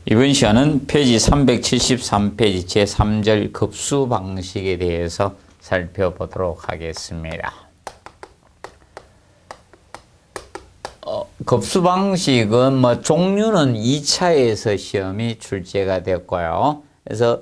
이번 시간은 페이지 373페이지 제3절 급수 방식에 대해서 살펴보도록 하겠습니다. 급수 방식은 종류는 2차에서 시험이 출제가 됐고요. 그래서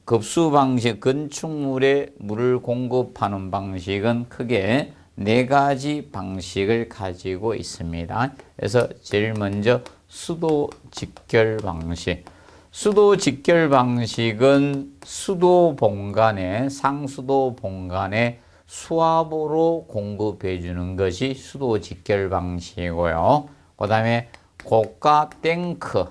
급수 방식, 건축물에 물을 공급하는 방식은 크게 4가지 방식을 가지고 있습니다. 그래서 제일 먼저 수도 직결 방식. 수도 직결 방식은 수도 본관에, 상수도 본관에 수압으로 공급해 주는 것이 수도 직결 방식이고요. 그 다음에 고가 탱크.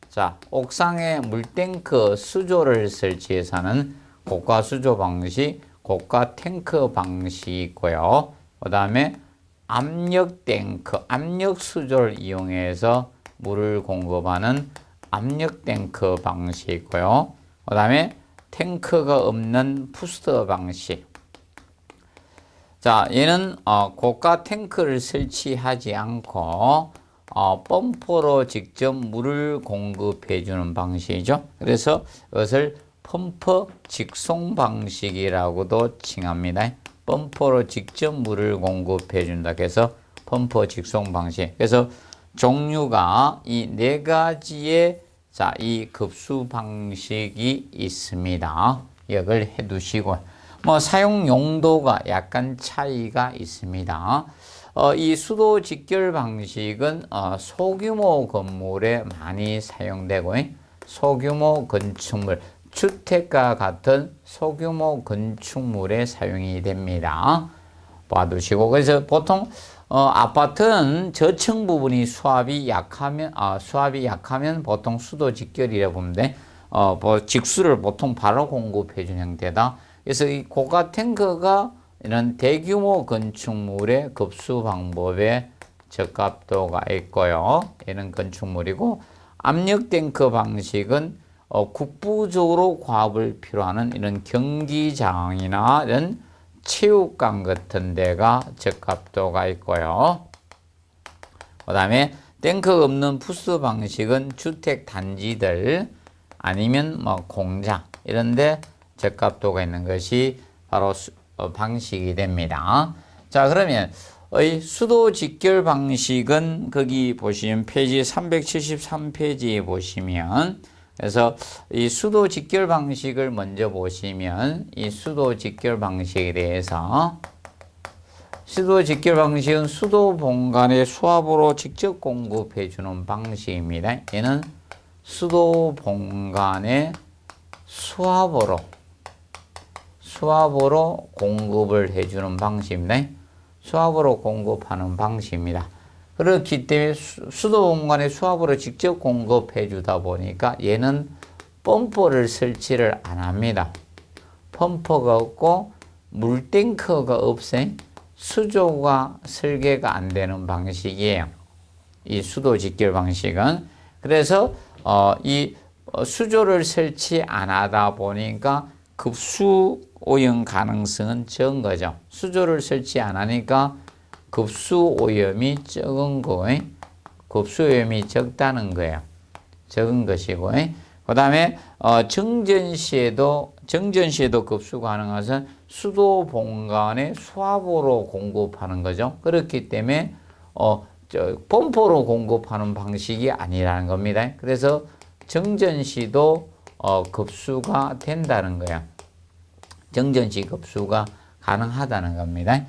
자, 옥상에 물탱크 수조를 설치해서 하는 고가 수조 방식, 고가 탱크 방식이 있고요. 그 다음에 압력 탱크, 압력 수조를 이용해서 물을 공급하는 압력 탱크 방식이 있고요. 그 다음에 탱크가 없는 부스터 방식. 자, 얘는 고가 탱크를 설치하지 않고 펌프로 직접 물을 공급해 주는 방식이죠. 그래서 이것을 펌프 직송 방식이라고도 칭합니다. 펌프로 직접 물을 공급해 준다 해서 펌프 직송 방식. 그래서 종류가 이 4가지의 이 급수 방식이 있습니다. 기억을 해 두시고 사용 용도가 약간 차이가 있습니다. 이 수도 직결 방식은 소규모 건물에 많이 사용되고 소규모 건축물, 주택과 같은 소규모 건축물에 사용이 됩니다. 봐두시고, 그래서 보통 아파트는 저층 부분이 수압이 약하면 보통 수도 직결이라 보면 돼. 직수를 보통 바로 공급해 주는 형태다. 그래서 이 고가 탱크가 이런 대규모 건축물의 급수 방법에 적합도가 있고요. 이런 건축물이고, 압력 탱크 방식은 국부적으로 과압을 필요하는 이런 경기장이나 이런 체육관 같은 데가 적합도가 있고요. 그 다음에 탱크가 없는 부스 방식은 주택 단지들 아니면 공장 이런 데 적합도가 있는 것이 바로 방식이 됩니다. 자, 그러면 수도 직결 방식은 거기 보시면 페이지 373페이지에 보시면, 그래서 이 수도 직결 방식을 먼저 보시면 이 수도 직결 방식에 대해서, 수도 직결 방식은 수도 본관에 수압으로 직접 공급해 주는 방식입니다. 얘는 수도 본관에 수압으로 공급을 해주는 방식입니다. 수압으로 공급하는 방식입니다. 그렇기 때문에 수도 본관에 수압으로 직접 공급해 주다 보니까 얘는 펌프를 설치를 안 합니다. 펌프가 없고 물탱크가 없어요. 수조가 설계가 안 되는 방식이에요. 이 수도 직결 방식은. 그래서 이 수조를 설치 안 하다 보니까 급수 오염 가능성은 적은 거죠. 수조를 설치 안 하니까 급수 오염이 적은 거예요. 급수 오염이 적다는 거예요. 적은 것이고, 그 다음에 정전 시에도 급수 가능한 것은 수도 본관에 수압으로 공급하는 거죠. 그렇기 때문에 펌프로 공급하는 방식이 아니라는 겁니다. 그래서 정전 시도 급수가 된다는 거예요. 정전시 급수가 가능하다는 겁니다.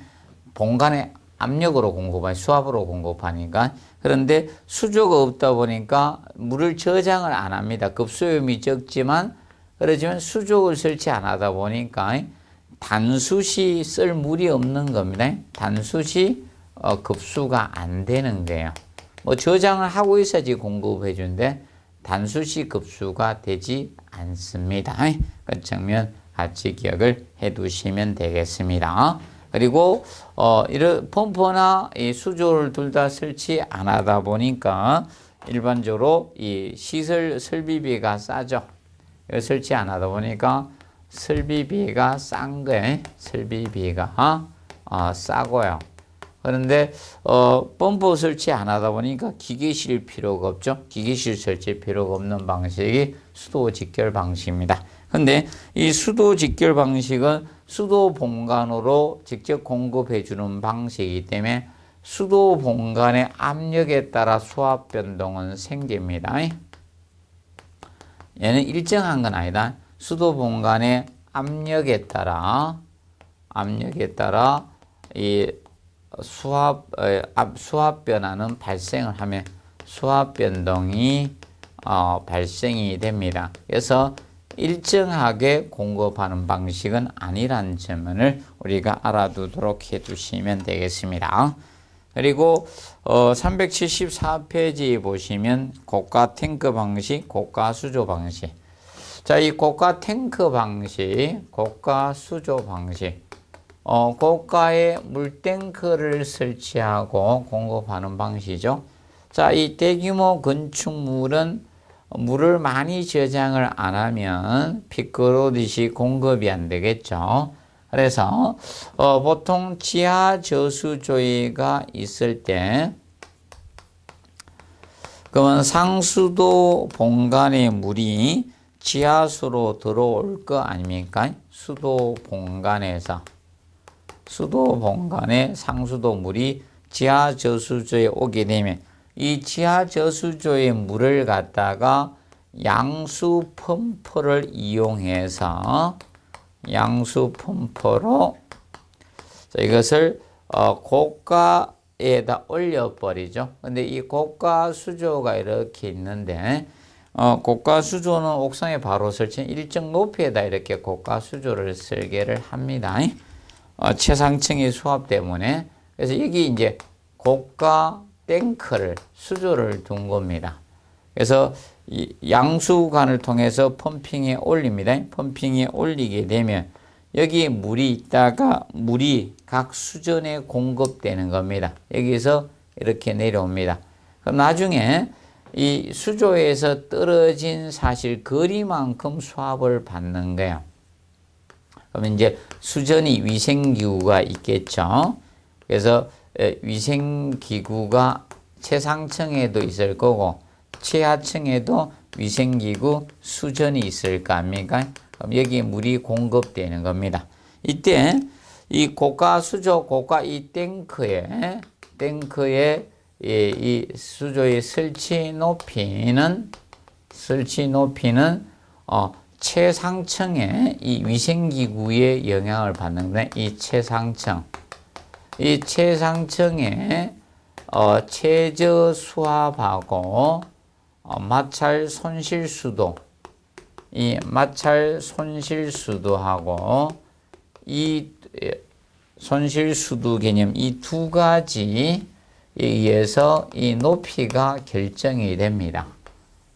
본관에 압력으로 공급하니 수압으로 공급하니까. 그런데 수조가 없다 보니까 물을 저장을 안 합니다. 급수염이 적지만, 그렇지만 수조를 설치 안 하다 보니까 단수시 쓸 물이 없는 겁니다. 단수시 급수가 안 되는 거예요. 저장을 하고 있어야지 공급해 주는데 단수시 급수가 되지 않습니다. 그 측면 같이 기억을 해 두시면 되겠습니다. 그리고 이런 펌프나 이 수조를 둘 다 설치 안 하다 보니까 일반적으로 이 시설 설비비가 싸죠. 설치 안 하다 보니까 설비비가 싼 거예요. 설비비가 싸고요. 그런데 펌프 설치 안 하다 보니까 기계 실 필요가 없죠. 기계 실 설치 필요가 없는 방식이 수도 직결 방식입니다. 근데 이 수도 직결 방식은 수도 본관으로 직접 공급해 주는 방식이기 때문에 수도 본관의 압력에 따라 수압 변동은 생깁니다. 얘는 일정한 건 아니다. 수도 본관의 압력에 따라 이 수압 변화는 발생을 하면 수압 변동이 발생이 됩니다. 그래서 일정하게 공급하는 방식은 아니라는 점을 우리가 알아두도록 해두시면 되겠습니다. 그리고 374페이지 보시면 고가 탱크 방식, 고가 수조 방식. 자, 이 고가 탱크 방식, 고가 수조 방식. 고가에 물탱크를 설치하고 공급하는 방식이죠. 자, 이 대규모 건축물은 물을 많이 저장을 안 하면 피크로듯이 공급이 안 되겠죠. 그래서 보통 지하 저수조가 있을 때 그러면 상수도 본관의 물이 지하수로 들어올 거 아닙니까? 수도 본관에 상수도 물이 지하 저수조에 오게 되면 이 지하 저수조의 물을 갖다가 양수 펌프를 이용해서 양수 펌프로 이것을 고가에다 올려버리죠. 근데 이 고가 수조가 이렇게 있는데 고가 수조는 옥상에 바로 설치한 일정 높이에다 이렇게 고가 수조를 설계를 합니다. 최상층의 수압 때문에. 그래서 여기 이제 고가 탱크를 수조를 둔 겁니다. 그래서 이 양수관을 통해서 펌핑에 올립니다. 펌핑에 올리게 되면 여기 물이 있다가 물이 각 수전에 공급되는 겁니다. 여기서 이렇게 내려옵니다. 그럼 나중에 이 수조에서 떨어진 사실 거리만큼 수압을 받는 거예요. 그러면 이제 수전이 위생기구가 있겠죠. 그래서 위생기구가 최상층에도 있을 거고 최하층에도 위생기구 수전이 있을 거 아닙니까? 그럼 여기 물이 공급되는 겁니다. 이때 이 고가 수조, 고가 이 탱크에 이 수조의 설치 높이는 최상층의 이 위생기구의 영향을 받는데 이 최상층의 최저 수압하고 마찰 손실수도 하고 이 손실수도 개념 이 두 가지에 의해서 이 높이가 결정이 됩니다.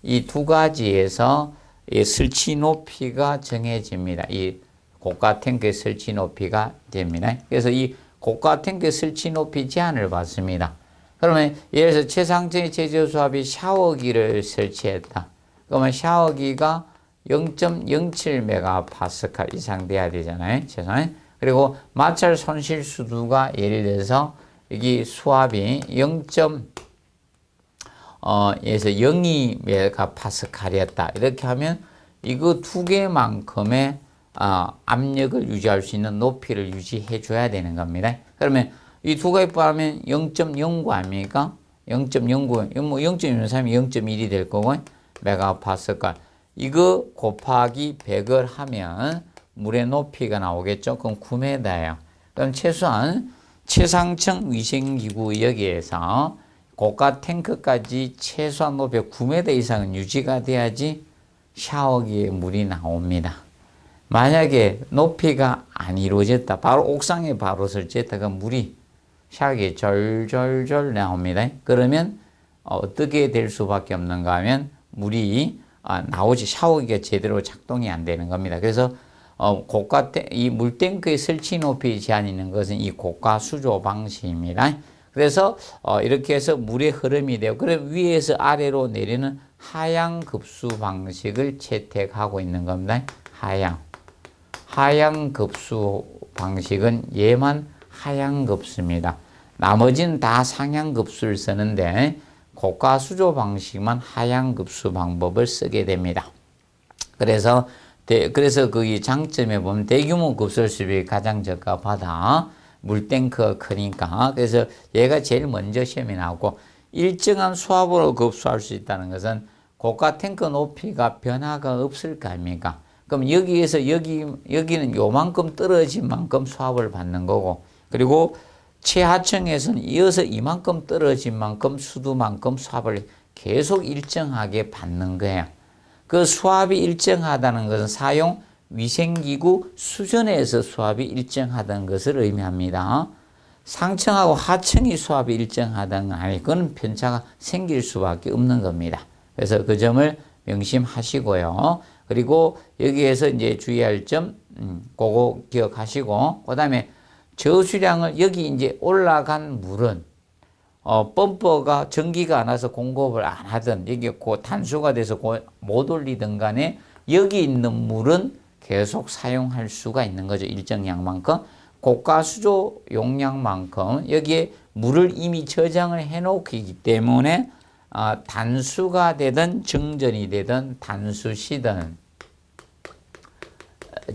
이 두 가지에서 이 설치 높이가 정해집니다. 이 고가 탱크의 설치 높이가 됩니다. 그래서 이 고가 탱크 설치 높이 제한을 받습니다. 그러면 예를 들어서 최상층의 최저수압이 샤워기를 설치했다. 그러면 샤워기가 0.07MPa 이상 돼야 되잖아요. 최소한. 그리고 마찰 손실수도가 예를 들어서 여기 수압이 0.02MPa였다. 이렇게 하면 이거 두 개만큼의 압력을 유지할 수 있는 높이를 유지해 줘야 되는 겁니다. 그러면 이 두 가지 포함하면 0.09 아닙니까? 0.09, 0.13이 0.1이 될 거고, 메가파스칼. 이거 곱하기 100을 하면 물의 높이가 나오겠죠? 그럼 9m예요. 그럼 최소한 최상층 위생기구 여기에서 고가 탱크까지 최소한 높이 9m 이상은 유지가 돼야지 샤워기에 물이 나옵니다. 만약에 높이가 안 이루어졌다. 바로 옥상에 바로 설치했다가 물이 샤워기에 절절절 나옵니다. 그러면 어떻게 될 수밖에 없는가 하면 물이 나오지 샤워기가 제대로 작동이 안 되는 겁니다. 그래서 이 물탱크의 설치 높이 제한이 있는 것은 이 고가 수조 방식입니다. 그래서 이렇게 해서 물의 흐름이 되고 그럼 위에서 아래로 내리는 하향 급수 방식을 채택하고 있는 겁니다. 하향 급수 방식은 얘만 하향 급수입니다. 나머지는 다 상향급수를 쓰는데 고가 수조 방식만 하향급수 방법을 쓰게 됩니다. 그래서 거기 장점에 보면 대규모 급수를 수입이 가장 적합하다. 물탱크가 크니까. 그래서 얘가 제일 먼저 시험에 나오고, 일정한 수압으로 급수할 수 있다는 것은 고가 탱크 높이가 변화가 없을 거 아닙니까? 그럼 여기에서 여기는 요만큼 떨어진 만큼 수압을 받는 거고, 그리고 최하층에서는 이어서 이만큼 떨어진 만큼 수두만큼 수압을 계속 일정하게 받는 거예요. 그 수압이 일정하다는 것은 사용 위생기구 수준에서 수압이 일정하다는 것을 의미합니다. 상층하고 하층이 수압이 일정하다는 건 아니고, 그건 편차가 생길 수밖에 없는 겁니다. 그래서 그 점을 명심하시고요. 그리고 여기에서 이제 주의할 점, 그거 기억하시고, 그 다음에 저수량을 여기 이제 올라간 물은 펌퍼가 전기가 안 와서 공급을 안 하든, 여기 단수가 돼서 못 올리든 간에 여기 있는 물은 계속 사용할 수가 있는 거죠. 일정 양만큼. 고가 수조 용량만큼 여기에 물을 이미 저장을 해 놓기 때문에 단수가 되든 정전이 되든 단수시든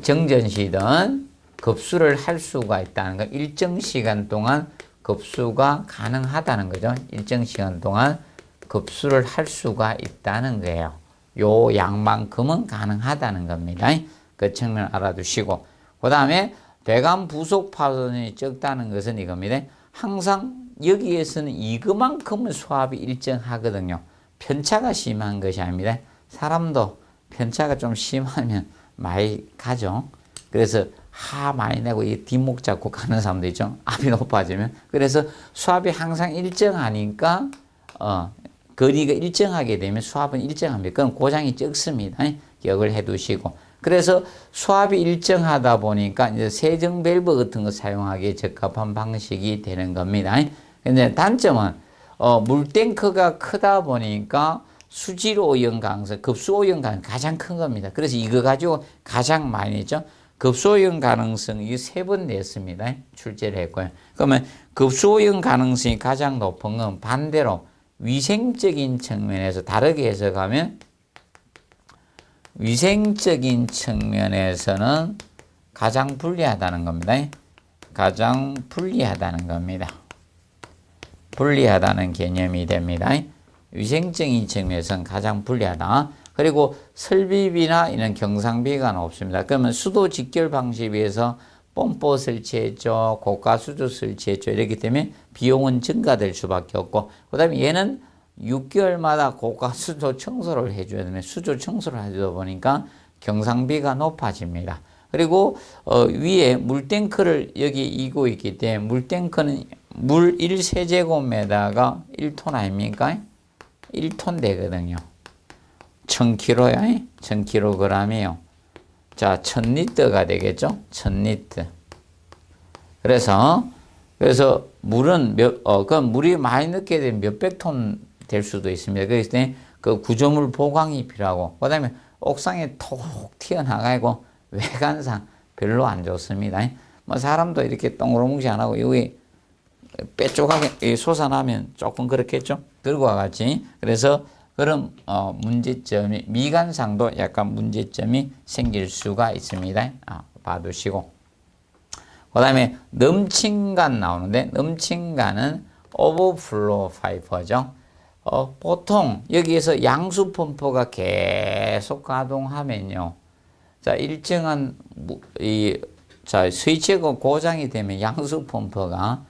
정전시든 급수를 할 수가 있다는 거. 일정 시간 동안 급수가 가능하다는 거죠. 일정 시간 동안 급수를 할 수가 있다는 거예요. 요 양만큼은 가능하다는 겁니다. 그 측면 알아두시고, 그 다음에 배관 부속 파손이 적다는 것은 이겁니다. 항상 여기에서는 이거만큼은 수압이 일정하거든요. 편차가 심한 것이 아닙니다. 사람도 편차가 좀 심하면 많이 가죠. 그래서 많이 내고 이 뒷목 잡고 가는 사람도 있죠. 앞이 높아지면. 그래서 수압이 항상 일정하니까 거리가 일정하게 되면 수압은 일정합니다. 그럼 고장이 적습니다. 기억을 해 두시고. 그래서 수압이 일정하다 보니까 이제 세정 밸브 같은 거 사용하기에 적합한 방식이 되는 겁니다. 근데 단점은 물탱크가 크다 보니까 수질 오염 가능성, 급수 오염 가능성이 가장 큰 겁니다. 그래서 이거 가지고 가장 많이 했죠. 급수 오염 가능성이 3번 냈습니다. 출제를 했고요. 그러면 급수 오염 가능성이 가장 높은 건 반대로 위생적인 측면에서 다르게 해석하면, 위생적인 측면에서는 가장 불리하다는 겁니다. 가장 불리하다는 겁니다. 불리하다는 개념이 됩니다. 위생적인 측면에서는 가장 불리하다. 그리고 설비비나 이런 경상비가 없습니다. 그러면 수도 직결 방식에 비해서 펌프 설치했죠, 고가 수조 설치했죠. 이렇기 때문에 비용은 증가될 수밖에 없고, 그 다음에 얘는 6개월마다 고가 수조 청소를 해줘야 되면 수조 청소를 해주다 보니까 경상비가 높아집니다. 그리고 위에 물탱크를 여기 이고 있기 때문에 물탱크는 물 1세제곱미터가 1톤 아닙니까? 1톤 되거든요. 1000kg야. 1000kg이요. 자, 1000리터가 되겠죠? 1000리터. 그래서 물은 그럼 물이 많이 넣게 되면 몇백 톤 될 수도 있습니다. 그래서 그 구조물 보강이 필요하고, 그 다음에 옥상에 톡 튀어나가고 외관상 별로 안 좋습니다. 뭐 사람도 이렇게 동그라뭉치 안 하고 여기 빼쪽하게 솟아나면 조금 그렇겠죠. 그와 같이. 그래서 그런 문제점이, 미관상도 약간 문제점이 생길 수가 있습니다. 봐두시고. 그 다음에 넘친간 나오는데, 넘친간은 오버플로우 파이프죠. 보통 여기에서 양수 펌프가 계속 가동하면요. 자, 일정한 스위치가 고장이 되면 양수 펌프가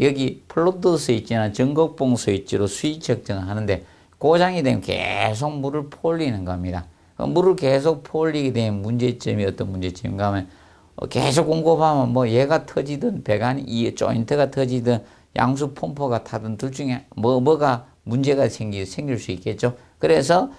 여기 플로트 스위치나 전극봉 스위치로 스위치 측정을 하는데, 고장이 되면 계속 물을 퍼올리는 겁니다. 물을 계속 퍼올리게 되면 문제점이 어떤 문제점인가 하면, 계속 공급하면 뭐 얘가 터지든 배관이 이 조인트가 터지든 양수 펌프가 타든 둘 중에 뭐가 문제가 생길 수 있겠죠. 그래서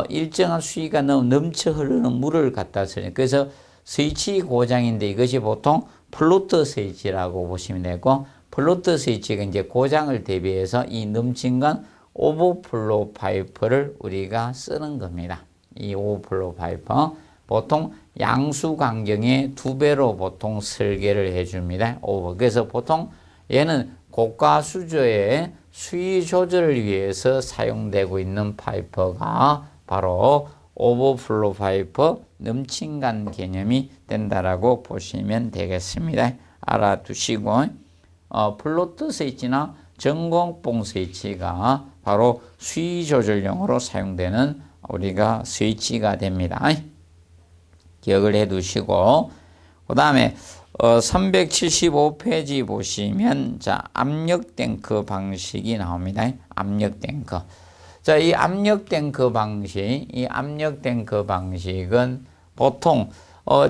일정한 수위가 넘쳐 흐르는 물을 갖다 쓰는, 그래서 스위치 고장인데 이것이 보통 플로트 스위치라고 보시면 되고, 플로트 스위치가 이제 고장을 대비해서 이 넘친간 오버플로우 파이프를 우리가 쓰는 겁니다. 이 오버플로우 파이프 보통 양수 간격의 2배로 보통 설계를 해줍니다. 그래서 보통 얘는 고가 수조의 수위 조절을 위해서 사용되고 있는 파이프가 바로 오버플로 파이프, 넘친간 개념이 된다라고 보시면 되겠습니다. 알아두시고 플로트 스위치나 전공봉 스위치가 바로 수위 조절용으로 사용되는 우리가 스위치가 됩니다. 기억을 해 두시고 그 다음에 375페이지 보시면 자 압력 탱크 방식이 나옵니다. 압력 탱크. 자, 이 압력 탱크 방식은 보통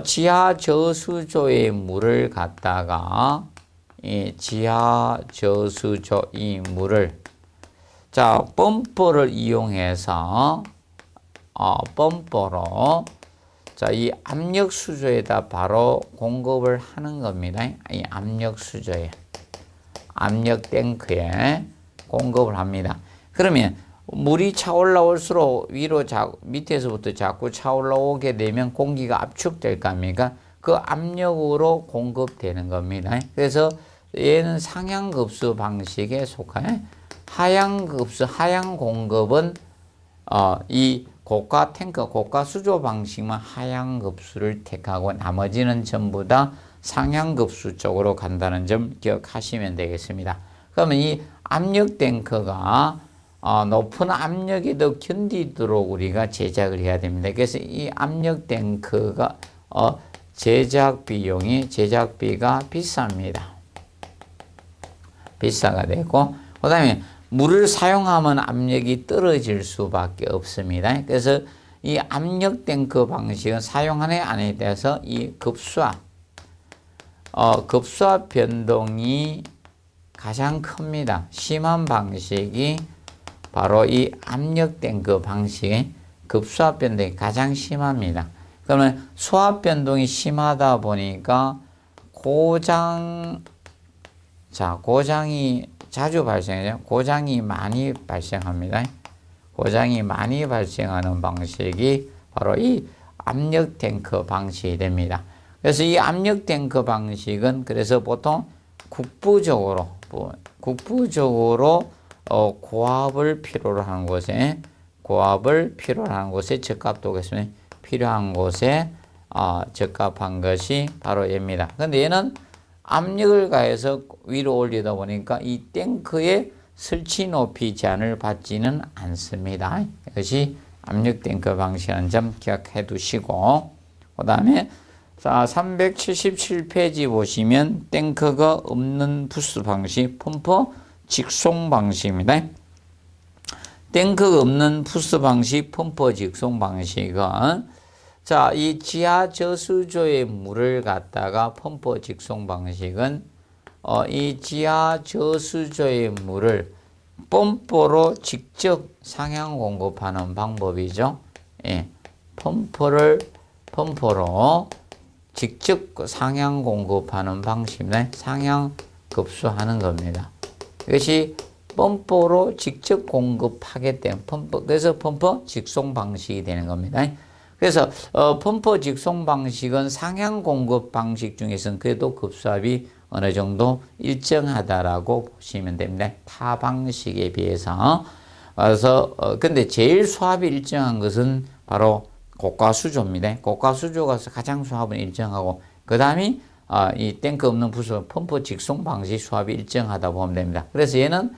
지하 저수조의 물을 갖다가 이 지하 저수조 이 물을 자 펌프를 이용해서 펌프로 자, 이 압력 수조에다 바로 공급을 하는 겁니다. 이 압력 수조에, 압력 탱크에 공급을 합니다. 그러면 물이 차올라올수록 위로 밑에서부터 자꾸 차올라오게 되면 공기가 압축될 거 아닙니까? 그 압력으로 공급되는 겁니다. 그래서 얘는 상향급수 방식에 속하여 하향급수, 하향 공급은 이 고가 탱크, 고가 수조 방식만 하향급수를 택하고 나머지는 전부 다 상향급수 쪽으로 간다는 점 기억하시면 되겠습니다. 그러면 이 압력 탱크가 높은 압력에도 견디도록 우리가 제작을 해야 됩니다. 그래서 이 압력 탱크가 제작비가 비쌉니다. 비싸가 되고 그 다음에 물을 사용하면 압력이 떨어질 수밖에 없습니다. 그래서 이 압력 탱크 방식은 사용하는 안에 대해서 이 급수압 변동이 가장 큽니다. 심한 방식이 바로 이 압력 탱크 방식의 급수압 변동이 가장 심합니다. 그러면 수압 변동이 심하다 보니까 고장이 자주 발생해요. 고장이 많이 발생합니다. 고장이 많이 발생하는 방식이 바로 이 압력 탱크 방식이 됩니다. 그래서 이 압력 탱크 방식은 그래서 보통 국부적으로 고압을 필요로 하는 곳에 적합도 필요한 곳에 적합한 것이 바로 얘입니다. 근데 얘는 압력을 가해서 위로 올리다 보니까 이 탱크의 설치 높이 제한을 받지는 않습니다. 이것이 압력 탱크 방식이라는 점 기억해 두시고 그 다음에 377페이지 보시면 탱크가 없는 부스 방식, 펌프 직송 방식입니다. 탱크가 없는 부스 방식, 펌프 직송 방식은 자, 이 지하 저수조의 물을 갖다가 펌프 직송 방식은 이 지하 저수조의 물을 펌프로 직접 상향 공급하는 방법이죠. 예, 펌프로 직접 상향 공급하는 방식입니다. 상향 급수하는 겁니다. 이것이 펌프로 직접 공급하게 된 그래서 펌프 직송 방식이 되는 겁니다. 그래서 펌프 직송 방식은 상향 공급 방식 중에서는 그래도 급수압이 어느 정도 일정하다라고 보시면 됩니다. 타 방식에 비해서. 그래서 근데 제일 수압이 일정한 것은 바로 고가 수조입니다. 고가 수조가 가장 수압은 일정하고 그 다음이 이 탱크 없는 부수 펌프 직송 방식 수압이 일정하다 보면 됩니다. 그래서 얘는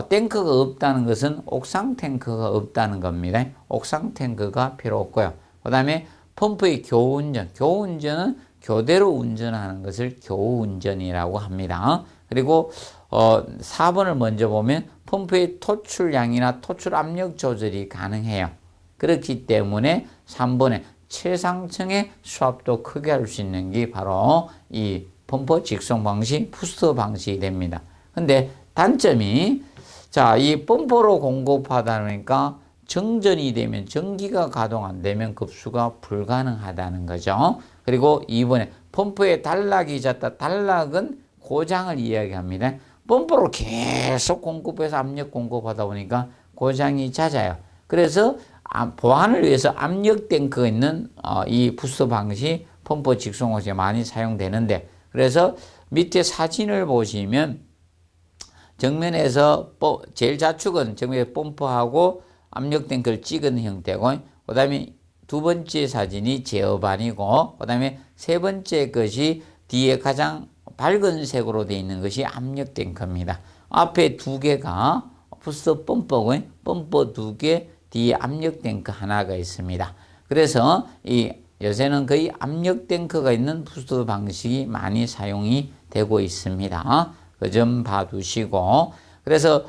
탱크가 없다는 것은 옥상 탱크가 없다는 겁니다. 옥상 탱크가 필요 없고요. 그 다음에 펌프의 교운전은 교대로 운전하는 것을 교운전이라고 합니다. 그리고 4번을 먼저 보면 펌프의 토출량이나 토출 압력 조절이 가능해요. 그렇기 때문에 3번에 최상층의 수압도 크게 할 수 있는 게 바로 이 펌프 직송 방식, 부스터 방식이 됩니다. 근데 단점이 자, 이 펌프로 공급하다 보니까 정전이 되면 전기가 가동 안 되면 급수가 불가능하다는 거죠. 그리고 이번에 펌프에 단락이 잦다. 단락은 고장을 이야기합니다. 펌프로 계속 공급해서 압력 공급하다 보니까 고장이 잦아요. 그래서 보안을 위해서 압력 탱크가 있는 이 부스 방식, 펌프 직송 방식이 많이 사용되는데 그래서 밑에 사진을 보시면 정면에서 제일 좌측은 정면에 펌프하고 압력 탱크를 찍은 형태고, 그 다음에 두 번째 사진이 제어반이고, 그 다음에 세 번째 것이 뒤에 가장 밝은 색으로 되어 있는 것이 압력 탱크입니다. 앞에 두 개가 부스터 펌프고, 펌프 두 개, 뒤에 압력 탱크 하나가 있습니다. 그래서 요새는 거의 압력 탱크가 있는 부스터 방식이 많이 사용이 되고 있습니다. 그 점 봐두시고, 그래서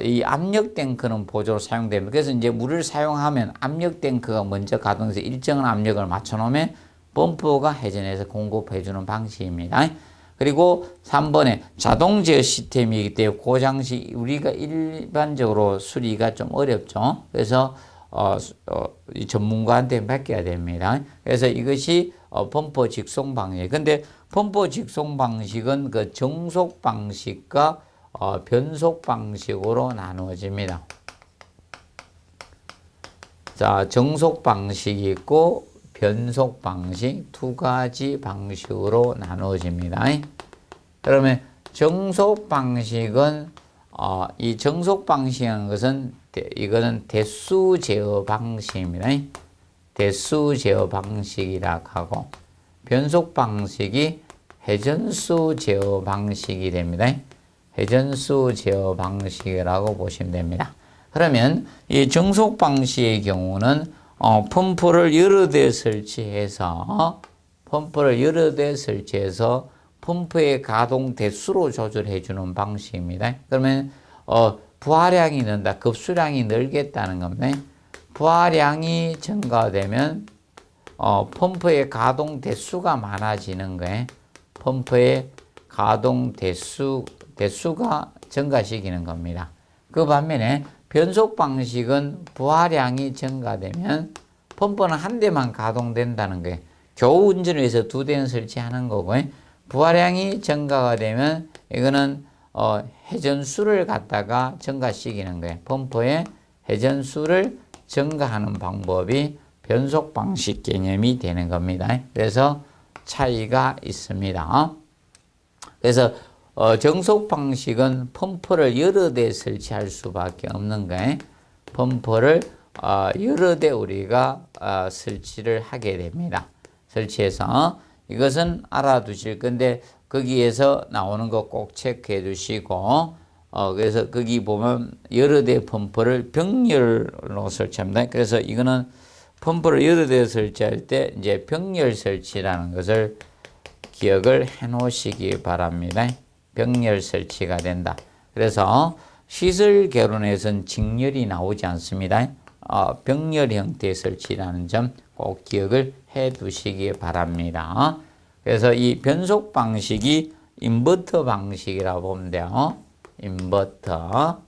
이 압력 탱크는 보조로 사용됩니다. 그래서 이제 물을 사용하면 압력 탱크가 먼저 가동해서 일정한 압력을 맞춰놓으면 펌프가 회전해서 공급해주는 방식입니다. 그리고 3번에 자동 제어 시스템이기 때문에 고장 시 우리가 일반적으로 수리가 좀 어렵죠. 그래서 이 전문가한테 맡겨야 됩니다. 그래서 이것이 펌프 직송 방식. 근데 펌프 직송 방식은 그 정속 방식과 변속 방식으로 나누어집니다. 자, 정속 방식이 있고 변속 방식 두 가지 방식으로 나누어집니다. 그러면 정속 방식은 이 정속 방식이라는 것은 이거는 대수 제어 방식입니다. 대수 제어 방식이라 하고, 변속 방식이 회전수 제어 방식이 됩니다. 회전수 제어 방식이라고 보시면 됩니다. 그러면 이 정속 방식의 경우는 펌프를 여러 대 설치해서 펌프의 가동 대수로 조절해 주는 방식입니다. 그러면 부하량이 는다, 급수량이 늘겠다는 겁니다. 부하량이 증가되면 펌프의 가동 대수가 많아지는 거예요. 펌프의 가동 대수가 증가시키는 겁니다. 그 반면에 변속 방식은 부하량이 증가되면 펌프는 한 대만 가동된다는 거예요. 겨우 운전을 위해서 두 대는 설치하는 거고요. 부하량이 증가가 되면 이거는 회전수를 갖다가 증가시키는 거예요. 펌프의 회전수를 증가하는 방법이 변속 방식 개념이 되는 겁니다. 그래서 차이가 있습니다. 그래서 정속 방식은 펌프를 여러 대 설치할 수밖에 없는 거예요. 펌프를 여러 대 우리가 설치를 하게 됩니다. 설치해서 이것은 알아두실 건데 거기에서 나오는 거 꼭 체크해 두시고, 그래서 거기 보면 여러 대 펌프를 병렬로 설치합니다. 그래서 이거는 펌프를 여러 대 설치할 때 이제 병렬 설치라는 것을 기억을 해 놓으시기 바랍니다. 병렬 설치가 된다. 그래서 시설 개론에서는 직렬이 나오지 않습니다. 병렬 형태의 설치라는 점 꼭 기억을 해 두시기 바랍니다. 그래서 이 변속 방식이 인버터 방식이라고 보면 돼요. 인버터가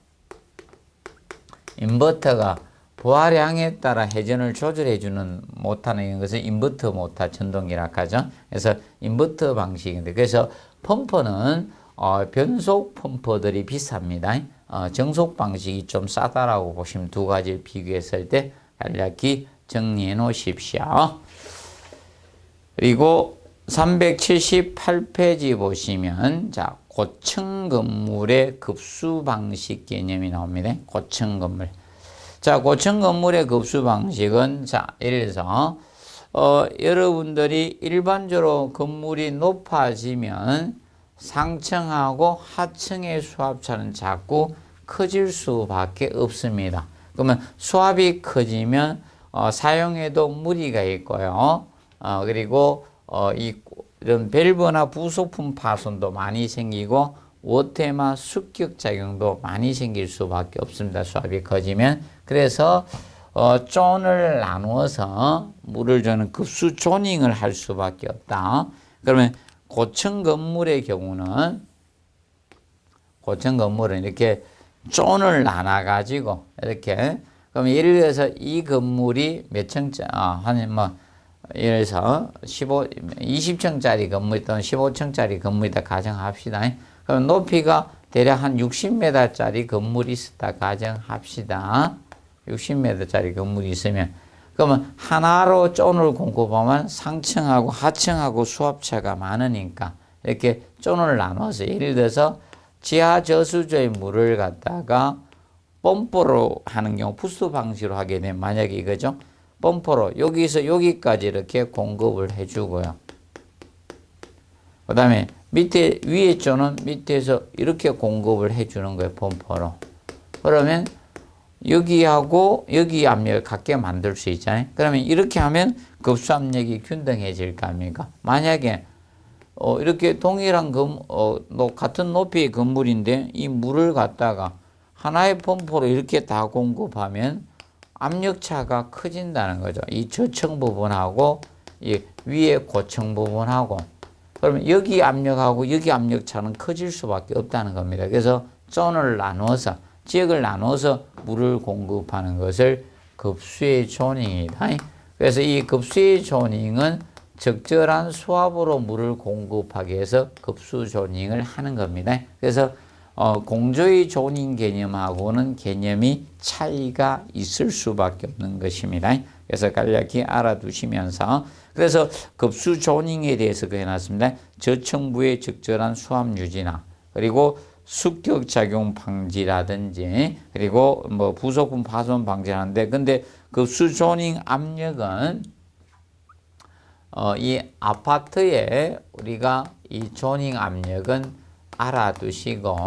부하량에 따라 회전을 조절해주는 못하는 것을 인버터 모터 전동기라 하죠. 그래서 인버터 방식인데, 그래서 펌프는 변속 펌프들이 비쌉니다. 정속 방식이 좀 싸다라고 보시면 두 가지를 비교했을 때 간략히 정리해 놓으십시오. 그리고 378페이지 보시면 자, 고층 건물의 급수 방식 개념이 나옵니다. 고층 건물. 자, 고층 건물의 급수 방식은 자, 예를 들어서 여러분들이 일반적으로 건물이 높아지면 상층하고 하층의 수압차는 자꾸 커질 수밖에 없습니다. 그러면 수압이 커지면 사용에도 무리가 있고요. 그리고 이런 밸브나 부속품 파손도 많이 생기고 워테마 습격작용도 많이 생길 수밖에 없습니다. 수압이 커지면. 그래서 존을 나누어서 물을 주는 급수 조닝을 할 수밖에 없다. 그러면 고층 건물의 경우는 이렇게 존을 나눠 가지고 이렇게, 그럼 예를 들어서 이 건물이 몇 층짜 예를 들어서 20층짜리 건물 또는 15층짜리 건물이다 가정합시다. 그럼 높이가 대략 한 60m짜리 건물이 있었다 가정합시다. 60m짜리 건물이 있으면, 그러면 하나로 존을 공급하면 상층하고 하층하고 수압차가 많으니까 이렇게 존을 나눠서 예를 들어서 지하 저수조의 물을 갖다가 펌프로 하는 경우 부스 방식으로 하게 되면 만약에 이거죠. 펌프로 여기서 여기까지 이렇게 공급을 해주고요. 그 다음에 밑에 위에 쪽은 밑에서 이렇게 공급을 해주는 거예요. 펌프로. 그러면 여기하고 여기 압력을 같게 만들 수 있잖아요. 그러면 이렇게 하면 급수 압력이 균등해질 거 아닙니까? 만약에 이렇게 동일한 같은 높이의 건물인데 이 물을 갖다가 하나의 펌프로 이렇게 다 공급하면 압력차가 커진다는 거죠. 이 저층 부분하고 이 위에 고층 부분하고 그러면 여기 압력하고 여기 압력차는 커질 수밖에 없다는 겁니다. 그래서 존을 나눠서 지역을 나눠서 물을 공급하는 것을 급수의 조닝이다. 그래서 이 급수의 조닝은 적절한 수압으로 물을 공급하기 위해서 급수 조닝을 하는 겁니다. 그래서 공조의 조닝 개념하고는 개념이 차이가 있을 수밖에 없는 것입니다. 그래서 간략히 알아두시면서 그래서 급수 조닝에 대해서 해놨습니다. 저층부의 적절한 수압 유지나 그리고 습격 작용 방지라든지 그리고 뭐 부속품 파손 방지하는데 근데 급수 조닝 압력은 이 아파트에 우리가 이 조닝 압력은 알아두시고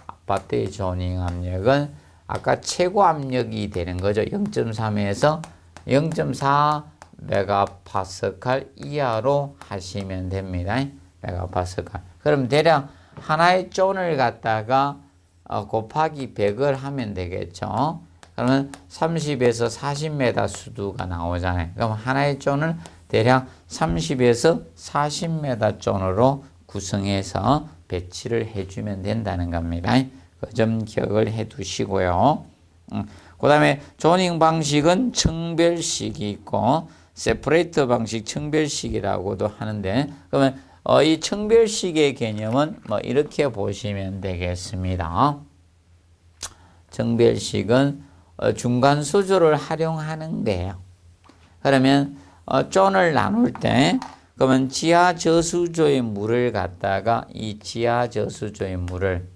아파트의 조닝 압력은 아까 최고 압력이 되는 거죠. 0.3에서 0.4 메가파스칼 이하로 하시면 됩니다. 메가파스칼. 그럼 대략 하나의 존을 갖다가 곱하기 100을 하면 되겠죠. 그러면 30에서 40m 수두가 나오잖아요. 그럼 하나의 존을 대략 30에서 40m 존으로 구성해서 배치를 해주면 된다는 겁니다. 그 점 기억을 해 두시고요. 그 다음에 조닝 방식은 청별식이 있고 세퍼레이터 방식 청별식이라고도 하는데 그러면 이 청별식의 개념은 뭐 이렇게 보시면 되겠습니다. 청별식은 중간 수조를 활용하는 거예요. 그러면 존을 나눌 때 그러면 지하 저수조의 물을 갖다가 이 지하 저수조의 물을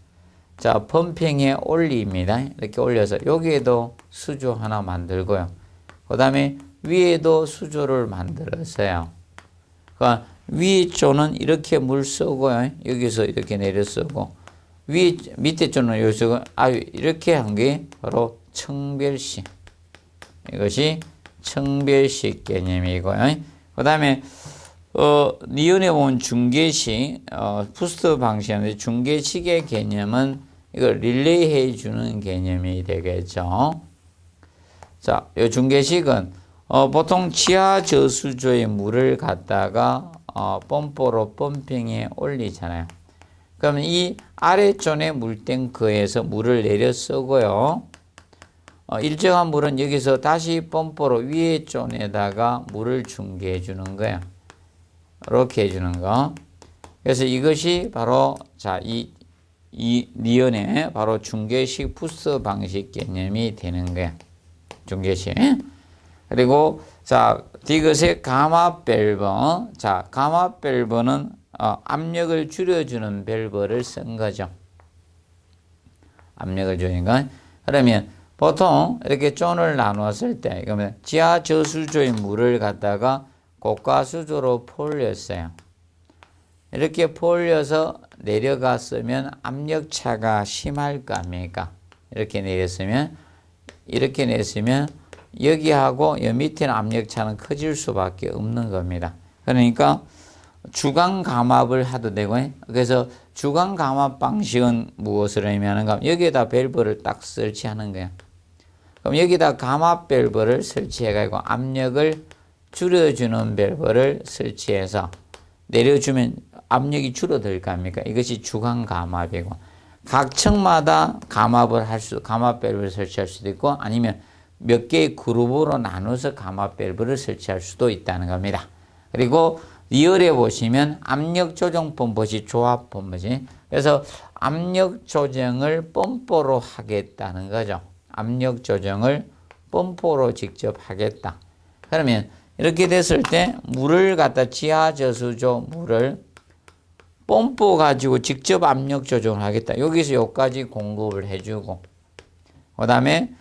자 펌핑에 올립니다. 이렇게 올려서 여기에도 수조 하나 만들고요. 그 다음에 위에도 수조를 만들었어요. 그러니까 위 쪽은 이렇게 물 쓰고요. 여기서 이렇게 내려 쓰고 밑에 쪽은 여기서 이렇게 한 게 바로 청별식. 이것이 청별식 개념이고요. 그 다음에 니은에 보면 중계식, 부스트 방식인데 중계식의 개념은 이걸 릴레이 해주는 개념이 되겠죠. 자, 이 중계식은 보통 지하 저수조의 물을 갖다가 펌프로 펌핑에 올리잖아요. 그러면 이 아래쪽의 물탱크에서 물을 내려 쓰고요. 일정한 물은 여기서 다시 펌프로 위에 쪽에다가 물을 중계해 주는 거예요. 이렇게 해주는 거. 그래서 이것이 바로 이 니은의 바로 중계식 부스 방식 개념이 되는 거예요. 중계식. 그리고 디귿의 가마 밸브. 가마 밸브는 압력을 줄여주는 밸브를 쓴 거죠. 압력을 주는 건. 그러면 보통 이렇게 존을 나누었을 때, 그러면 지하 저수조의 물을 갖다가 고가 수조로 퍼올렸어요. 이렇게 퍼올려서 내려갔으면 압력차가 심할 거 아닙니까? 이렇게 내렸으면 여기하고 여 밑에는 압력차는 커질 수밖에 없는 겁니다. 그러니까 주간 감압을 하도 되고, 그래서 주간 감압 방식은 무엇을 의미하는가? 여기에다 밸브를 딱 설치하는 거예요. 그럼 여기다 감압 밸브를 설치해가지고 압력을 줄여주는 밸브를 설치해서 내려주면 압력이 줄어들 거 아닙니까? 이것이 주간 감압이고, 각 층마다 감압 밸브를 설치할 수도 있고, 아니면 몇 개의 그룹으로 나눠서 감압 밸브를 설치할 수도 있다는 겁니다. 그리고 2열에 보시면 압력 조정 펌프시 조합 펌프시. 그래서 압력 조정을 펌프로 하겠다는 거죠. 압력 조정을 펌프로 직접 하겠다. 그러면 이렇게 됐을 때 물을 갖다 지하 저수조 물을 펌프 가지고 직접 압력 조정을 하겠다. 여기서 여기까지 공급을 해주고, 그 다음에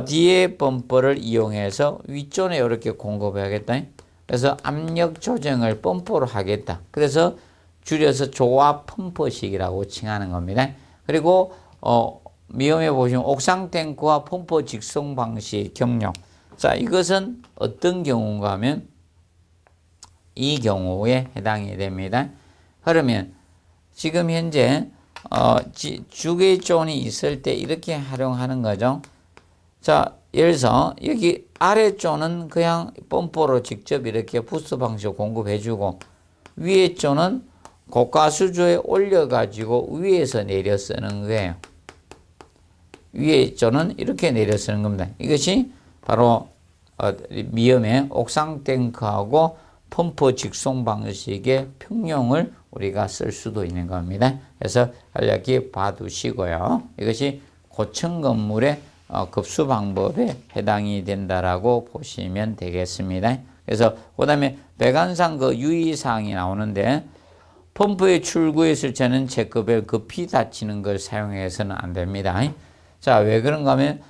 뒤에 펌프를 이용해서 위쪽에 이렇게 공급해야겠다. 그래서 압력 조정을 펌프로 하겠다. 그래서 줄여서 조합 펌프식이라고 칭하는 겁니다. 그리고 미음에 보시면 옥상 탱크와 펌프 직송 방식 경력. 자, 이것은 어떤 경우인가 하면 이 경우에 해당이 됩니다. 그러면 지금 현재 주계존이 있을 때 이렇게 활용하는 거죠. 자, 예를 들어서 여기 아래쪽은 그냥 펌프로 직접 이렇게 부스 방식으로 공급해주고, 위에 쪽은 고가 수조에 올려가지고 위에서 내려 쓰는 거예요. 위에 쪽은 이렇게 내려 쓰는 겁니다. 이것이 바로 미음의 옥상 탱크하고 펌프 직송 방식의 평용을 우리가 쓸 수도 있는 겁니다. 그래서 간략히 봐두시고요. 이것이 고층 건물의 급수 방법에 해당이 된다라고 보시면 되겠습니다. 그래서 그 다음에 배관상 그 유의사항이 나오는데, 펌프의 출구했을 때는 체크벨 급히 닫히는 걸 사용해서는 안 됩니다. 자, 왜 그런가 하면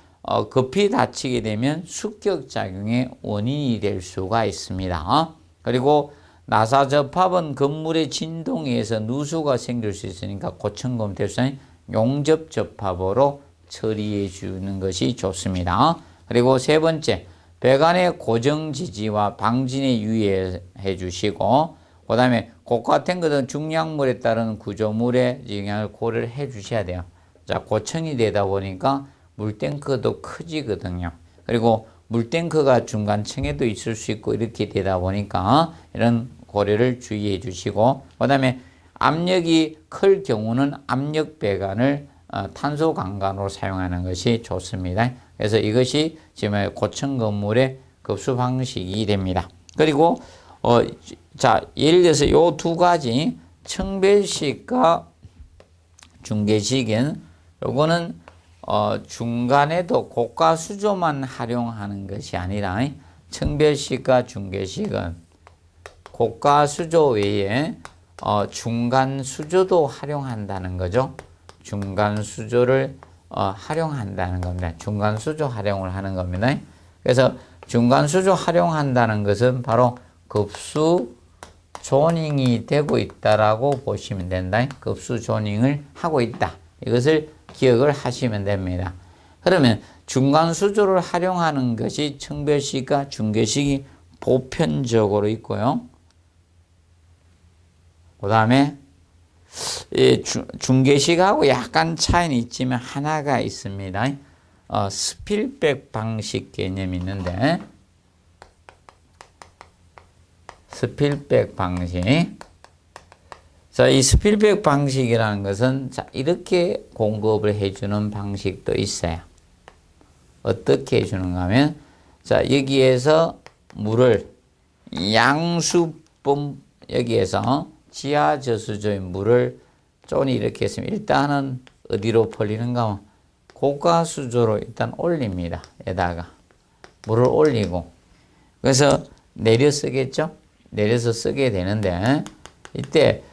급히 닫히게 되면 습격작용의 원인이 될 수가 있습니다. 그리고 나사 접합은 건물의 진동에 의해서 누수가 생길 수 있으니까 고층 대수는 용접 접합으로 처리해 주는 것이 좋습니다. 그리고 세 번째, 배관의 고정 지지와 방진에 유의해 주시고, 그 다음에 고가 탱크 등 중량물에 따른 구조물의 영향을 고려를 해 주셔야 돼요. 자, 고층이 되다 보니까 물탱크도 커지거든요. 그리고 물탱크가 중간층에도 있을 수 있고 이렇게 되다 보니까 이런 고려를 주의해 주시고, 그 다음에 압력이 클 경우는 압력 배관을 탄소 강간으로 사용하는 것이 좋습니다. 그래서 이것이 지금 고층 건물의 급수 방식이 됩니다. 그리고 자, 예를 들어서 요 두 가지 청별식과 중계식은 요거는 중간에도 고가 수조만 활용하는 것이 아니라, 청별식과 중계식은 고가 수조 외에 중간 수조도 활용한다는 거죠. 중간 수조를 활용한다는 겁니다. 중간 수조 활용을 하는 겁니다. 그래서 중간 수조 활용한다는 것은 바로 급수 조닝이 되고 있다라고 보시면 된다. 급수 조닝을 하고 있다. 이것을 기억을 하시면 됩니다. 그러면 중간 수조를 활용하는 것이 청별식과 중계식이 보편적으로 있고요. 그 다음에 중계식하고 약간 차이는 있지만 하나가 있습니다. 스필백 방식 개념이 있는데, 스필백 방식. 자, 이 스필백 방식이라는 것은 자, 이렇게 공급을 해주는 방식도 있어요. 어떻게 해주는가 하면, 자, 여기에서 물을 여기에서 지하 저수조의 물을 쪼니 이렇게 했으면 일단은 어디로 풀리는가 하면 고가 수조로 일단 올립니다. 에다가 물을 올리고, 그래서 내려 쓰겠죠? 내려서 쓰게 되는데, 이때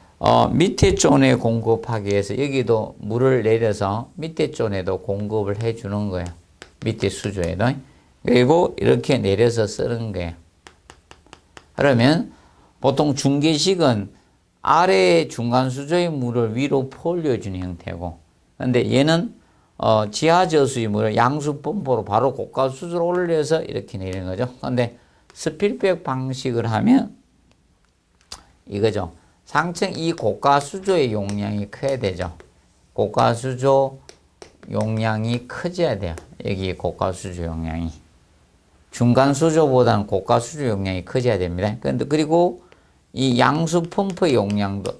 밑에 존에 공급하기 위해서 여기도 물을 내려서 밑에 존에도 공급을 해주는 거예요. 밑에 수조에도. 그리고 이렇게 내려서 쓰는 거예요. 그러면 보통 중계식은 아래 중간 수조의 물을 위로 퍼올려주는 형태고, 근데 얘는 지하 저수의 물을 양수 펌프로 바로 고가 수조로 올려서 이렇게 내리는 거죠. 근데 스필백 방식을 하면 이거죠. 상층 이 고가 수조의 용량이 커야 되죠. 고가 수조 용량이 커져야 돼요. 여기 고가 수조 용량이. 중간 수조보다는 고가 수조 용량이 커져야 됩니다. 그리고 이 양수 펌프 용량도,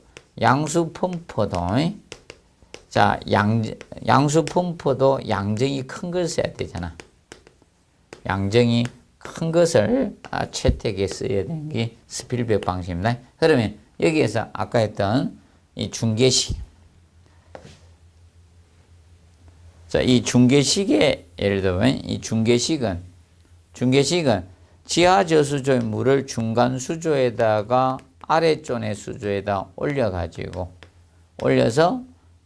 양수 펌프도, 자, 양수 펌프도 양정이 큰 걸 써야 되잖아. 양정이 큰 것을 채택에 써야 되는 게 스필백 방식입니다. 그러면 여기에서 아까 했던 이 중계식. 자, 이 중계식의 예를 들면 이 중계식은 지하 저수조의 물을 중간 수조에다가 아래존의 수조에다 올려가지고 올려서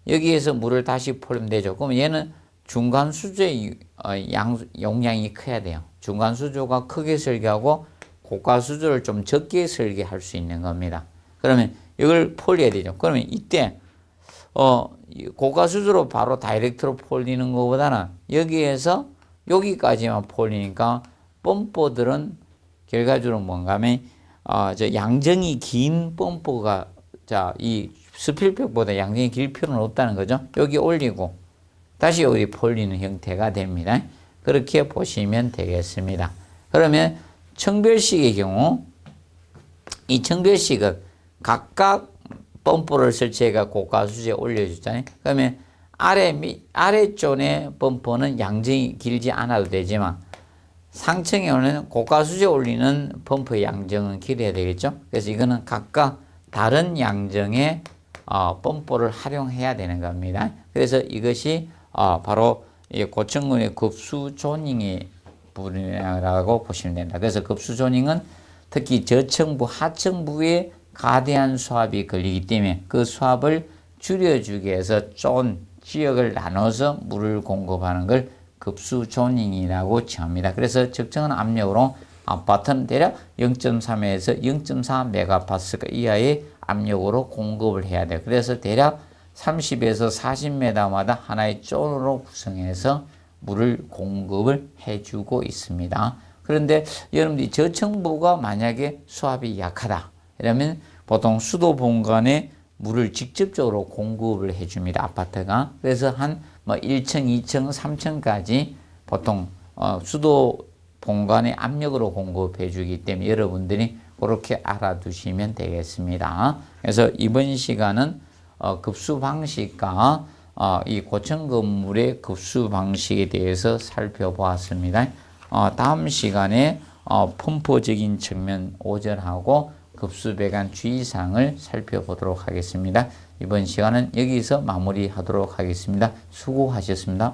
여기에서 물을 다시 풀면 되죠. 그럼 얘는 중간 수조의 용량이 커야 돼요. 중간 수조가 크게 설계하고 고가 수조를 좀 적게 설계할 수 있는 겁니다. 그러면 이걸 폴려야 되죠. 그러면 이때 고가 수조로 바로 다이렉트로 폴리는 것보다는 여기에서 여기까지만 폴리니까 펌프들은 결과적으로 뭔가 하면 저 양정이 긴 펌프가 이 스필백보다 양정이 길 필요는 없다는 거죠. 여기 올리고 다시 여기 폴리는 형태가 됩니다. 그렇게 보시면 되겠습니다. 그러면 청별식의 경우 이 청별식은 각각 펌프를 설치해가 고가 수조에 올려주잖아요. 그러면 아래쪽의 펌프는 양정이 길지 않아도 되지만 상층에 오는 고가 수조에 올리는 펌프의 양정은 길어야 되겠죠. 그래서 이거는 각각 다른 양정의 펌프를 활용해야 되는 겁니다. 그래서 이것이 바로 고층군의 급수 조닝의 분야라고 보시면 됩니다. 그래서 급수 조닝은 특히 저층부, 하층부에 가대한 수압이 걸리기 때문에 그 수압을 줄여주기 위해서 지역을 나눠서 물을 공급하는 걸 급수 조닝이라고 칭합니다. 그래서 적정한 압력으로 아파트는 대략 0.3에서 0.4 메가파스칼 이하의 압력으로 공급을 해야 돼요. 그래서 대략 30에서 40m마다 하나의 존으로 구성해서 물을 공급을 해주고 있습니다. 그런데 여러분들이 저층부가 만약에 수압이 약하다. 이러면 보통 수도 본관에 물을 직접적으로 공급을 해줍니다. 아파트가. 그래서 한 1층, 2층, 3층까지 보통 수도 본관의 압력으로 공급해 주기 때문에 여러분들이 그렇게 알아두시면 되겠습니다. 그래서 이번 시간은 급수 방식과 이 고층 건물의 급수 방식에 대해서 살펴보았습니다. 다음 시간에 펌프적인 측면 오전하고 급수 배관 주의사항을 살펴보도록 하겠습니다. 이번 시간은 여기서 마무리하도록 하겠습니다. 수고하셨습니다.